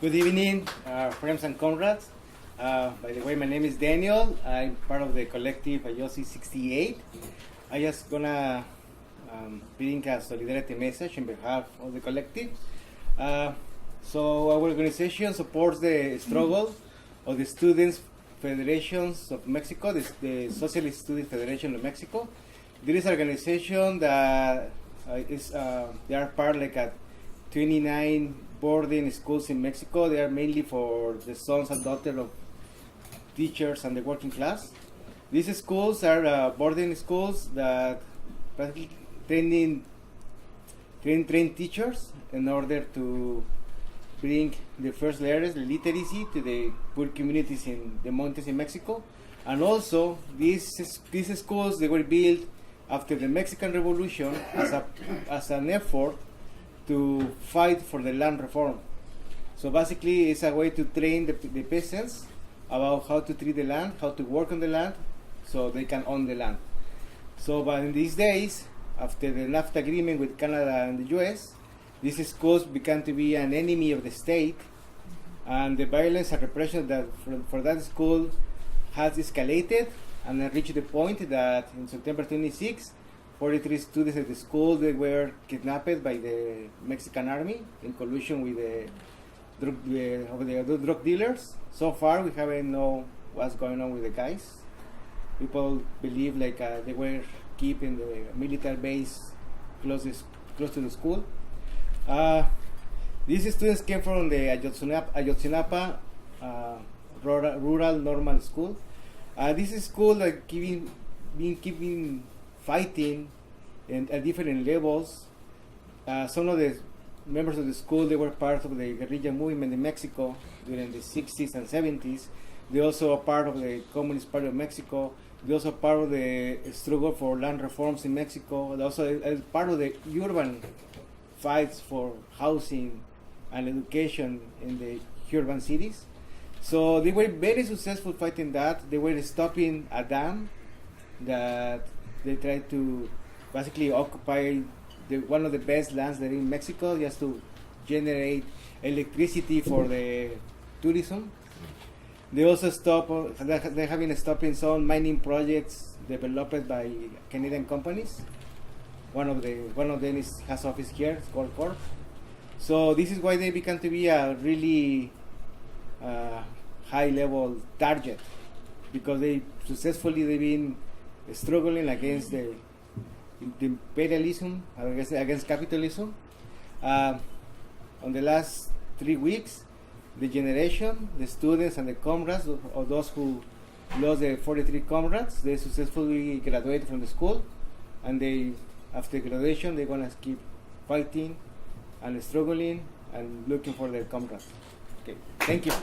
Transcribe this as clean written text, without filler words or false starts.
Good evening, friends and comrades. By the way, my name is Daniel. I'm part of the collective Ayotzi'68. I just gonna bring a solidarity message on behalf of the collective. So our organization supports the struggle of the Students Federations of Mexico, the Socialist Student Federation of Mexico. There is an organization that they are part like at 29 boarding schools in Mexico. They are mainly for the sons and daughters of teachers and the working class. These schools are boarding schools that practically train teachers in order to bring the first letters, literacy, to the poor communities in the mountains in Mexico. And also, these schools, they were built after the Mexican Revolution as an effort to fight for the land reform. So basically, it's a way to train the peasants about how to treat the land, how to work on the land, so they can own the land. So, but in these days, after the NAFTA agreement with Canada and the US, these schools began to be an enemy of the state, and the violence and repression that for that school has escalated and reached the point that in September 26, 43 students at the school, they were kidnapped by the Mexican army in collusion with the drug dealers. So far, we haven't know what's going on with the guys. People believe like they were kept in the military base close to the school. These students came from the Ayotzinapa rural normal school. This school like keeping fighting at different levels. Some of the members of the school, they were part of the guerrilla movement in Mexico during the 60s and 70s. They also are part of the Communist Party of Mexico. They also part of the struggle for land reforms in Mexico. They also as part of the urban fights for housing and education in the urban cities. So they were very successful fighting that. They were stopping a dam that they tried to basically occupy one of the best lands there in Mexico just to generate electricity for the tourism. They also they have been stopping some mining projects developed by Canadian companies. One of them has office here, it's called Corp. So this is why they began to be a really high level target, because they've been struggling against the imperialism, against capitalism. On the last 3 weeks, the generation, the students and the comrades of those who lost the 43 comrades, they successfully graduated from the school, and after graduation they're gonna keep fighting and struggling and looking for their comrades. Okay, thank you.